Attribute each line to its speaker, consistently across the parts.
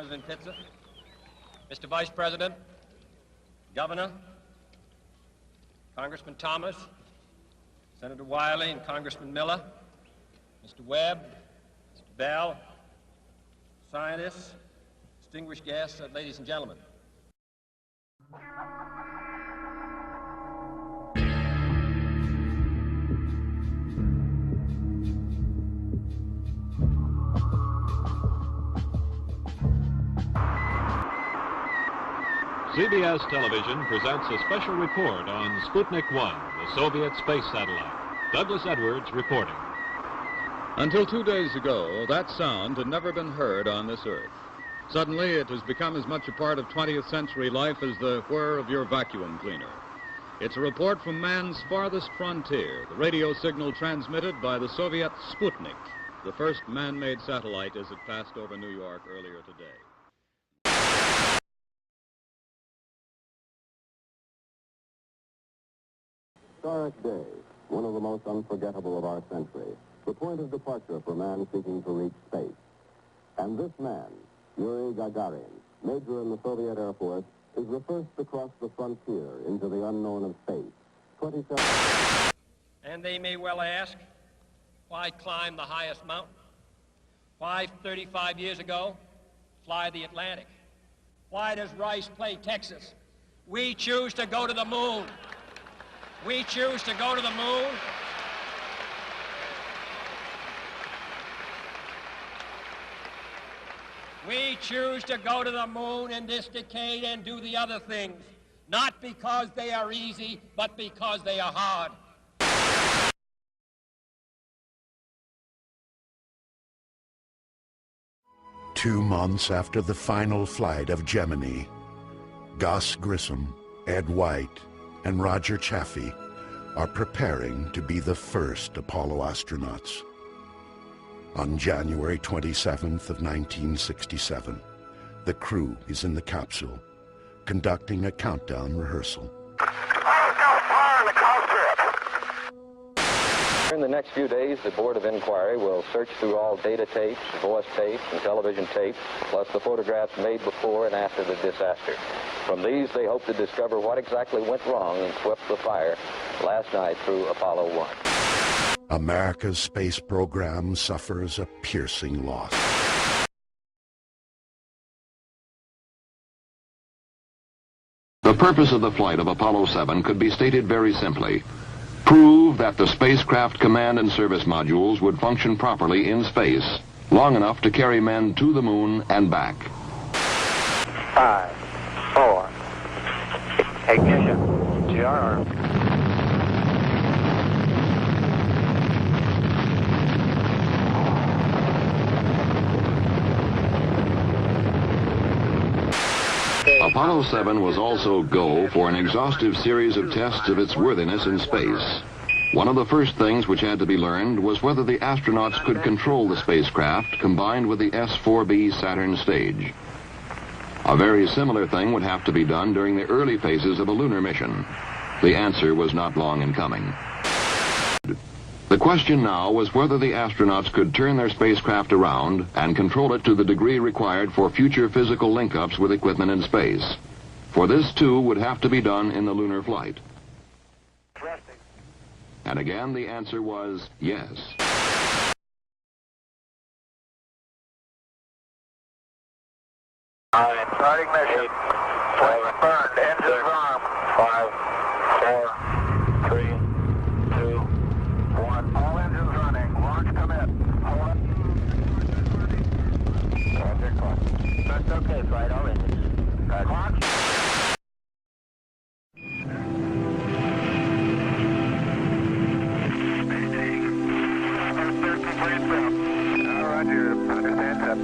Speaker 1: President Pitzer, Mr. Vice President, Governor, Congressman Thomas, Senator Wiley and Congressman Miller, Mr. Webb, Mr. Bell, scientists, distinguished guests, ladies and gentlemen.
Speaker 2: CBS Television presents a special report on Sputnik 1, the Soviet space satellite. Douglas Edwards reporting.
Speaker 3: Until 2 days ago, that sound had never been heard on this earth. Suddenly, it has become as much a part of 20th century life as the whir of your vacuum cleaner. It's a report from man's farthest frontier, the radio signal transmitted by the Soviet Sputnik, the first man-made satellite as it passed over New York earlier today.
Speaker 4: Historic day, one of the most unforgettable of our century, the point of departure for man seeking to reach space. And this man, Yuri Gagarin, major in the Soviet Air Force, is the first to cross the frontier into the unknown of space. 27...
Speaker 1: And they may well ask, why climb the highest mountain? Why, 35 years ago, fly the Atlantic? Why does Rice play Texas? We choose to go to the moon. We choose to go to the moon. We choose to go to the moon in this decade and do the other things, not because they are easy, but because they are hard.
Speaker 5: Two months after the final flight of Gemini, Gus Grissom, Ed White, and Roger Chaffee are preparing to be the first Apollo astronauts. On January 27th of 1967, the crew is in the capsule, conducting a countdown rehearsal.
Speaker 6: In the next few days, the Board of Inquiry will search through all data tapes, voice tapes, and television tapes, plus the photographs made before and after the disaster. From these, they hope to discover what exactly went wrong and swept the fire last night through Apollo 1.
Speaker 5: America's space program suffers a piercing loss.
Speaker 7: The purpose of the flight of Apollo 7 could be stated very simply. Prove that the spacecraft command and service modules would function properly in space, long enough to carry men to the moon and back.
Speaker 8: 5, 4, ignition, GR.
Speaker 7: Apollo 7 was also go for an exhaustive series of tests of its worthiness in space. One of the first things which had to be learned was whether the astronauts could control the spacecraft combined with the S-4B Saturn stage. A very similar thing would have to be done during the early phases of a lunar mission. The answer was not long in coming. The question now was whether the astronauts could turn their spacecraft around and control it to the degree required for future physical link-ups with equipment in space. For this, too, would have to be done in the lunar flight. And again, the answer was yes.
Speaker 8: Starting mission. Flame burned. Engines armed. 5, 4, 3, 2, 1. All engines running. Launch commit. Hold it. Roger, clock. That's okay, flight. All engines. Launch. Roger. Understand that.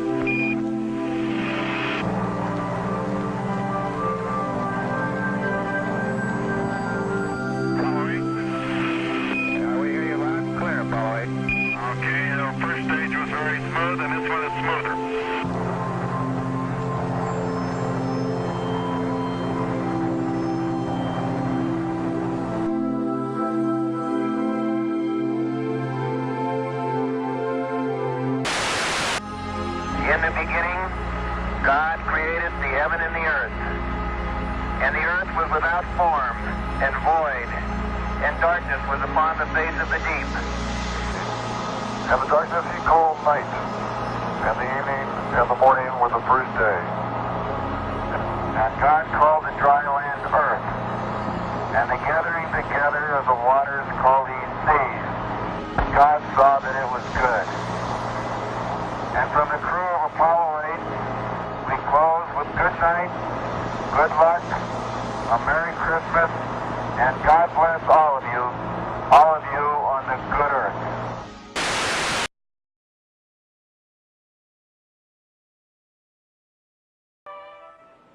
Speaker 8: In the beginning, God created the heaven and the earth. And the earth was without form and void, and darkness was upon the face of the deep.
Speaker 9: And the darkness he called night, and the evening and the morning were the first day.
Speaker 8: And God called the dry land earth, and the gathering together of the waters called he seas. God saw that it was good. And from the crew of Apollo 8, we close with good night, good luck, a Merry Christmas, and God bless all of you on the good earth.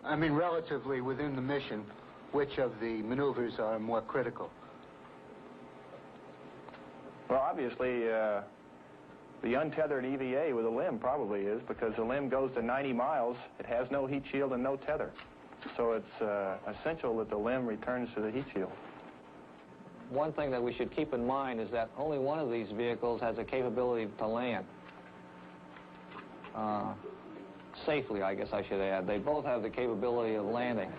Speaker 10: I mean, relatively within the mission, which of the maneuvers are more critical?
Speaker 11: Well, obviously, the untethered EVA with a limb probably is, because the limb goes to 90 miles. It has no heat shield and no tether. So it's essential that the limb returns to the heat shield.
Speaker 12: One thing that we should keep in mind is that only one of these vehicles has a capability to land. Safely, I guess I should add. They both have the capability of landing.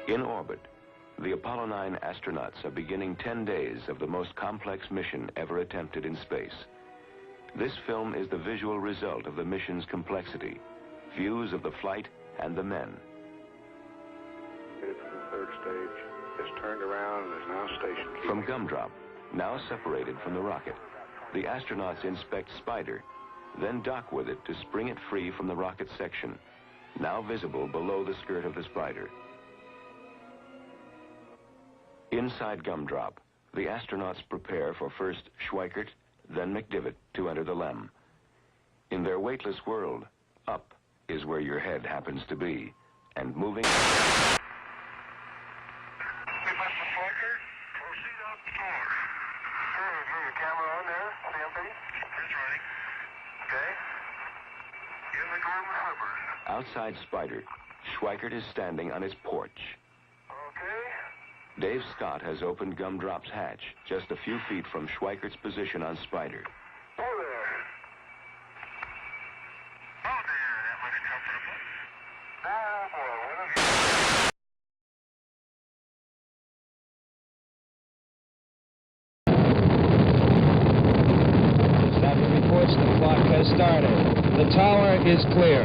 Speaker 13: In orbit, the Apollo 9 astronauts are beginning 10 days of the most complex mission ever attempted in space. This film is the visual result of the mission's complexity, views of the flight and the men.
Speaker 9: It's the third stage. It's turned around and is now stationed.
Speaker 13: From Gumdrop, now separated from the rocket, the astronauts inspect Spider, then dock with it to spring it free from the rocket section, now visible below the skirt of the Spider. Inside Gumdrop, the astronauts prepare for first Schweikert, then McDivitt to enter the LEM. In their weightless world, up is where your head happens to be, and moving... Outside Spider, Schweikert is standing on his porch. Dave Scott has opened Gumdrop's hatch just a few feet from Schweikert's position on Spider.
Speaker 14: Stafford reports the clock has started. The tower is clear.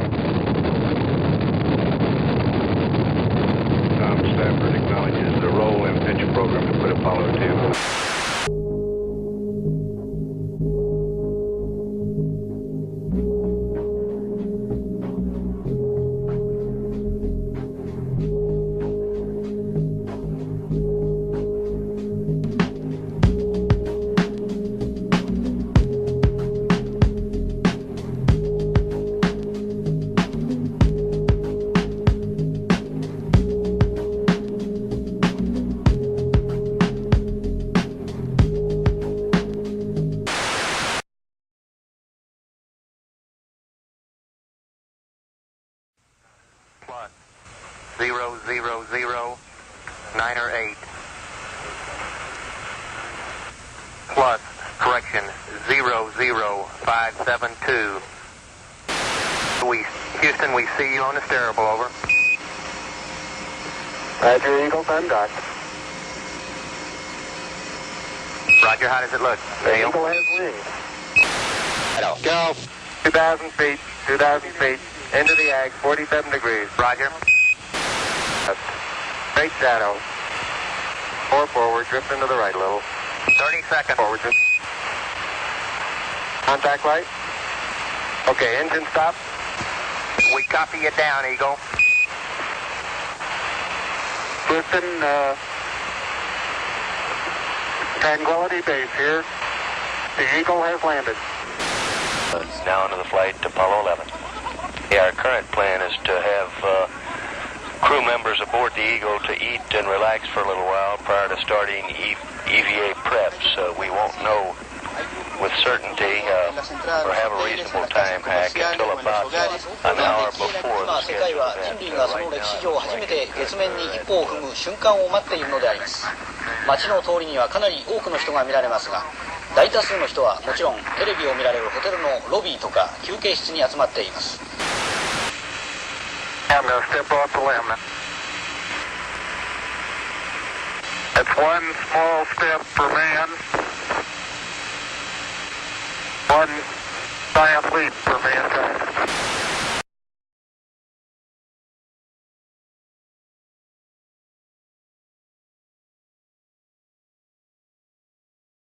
Speaker 9: Tom Stafford acknowledges the role in pitch program to put Apollo 2.
Speaker 8: Plus 0, 0, 0, 9 or 8. Plus, correction, 0, 0, 5, 7, 2. Houston, we see you on the steerable, over. Roger, Eagle, I'm docked. Roger, how does it look? The Eagle has wings. Go. 2,000 feet, 2,000 feet. Into the ag, 47 degrees. Roger. Straight shadow. 4 forward, drift into the right a little. 30 seconds. Forward, drift. Contact light. Okay, engine stop. We copy you down, Eagle. Houston, Tranquility Base here. The Eagle has landed.
Speaker 6: Now into the flight to Apollo 11. Yeah, our current plan is to have crew members aboard the Eagle to eat and relax for a little while prior to starting EVA preps. We won't know
Speaker 15: with certainty or have a reasonable time hack until about an hour before the
Speaker 16: 世界は人類がその歴史上初めて月面に一歩を踏む瞬間を待っているのであります。街の通りにはかなり多くの人が見られますが、大多数の人はもちろんテレビを見られるホテルのロビーとか休憩室に集まっています。
Speaker 8: I'm going to step off the limb. It's one small step for man, one giant leap for mankind.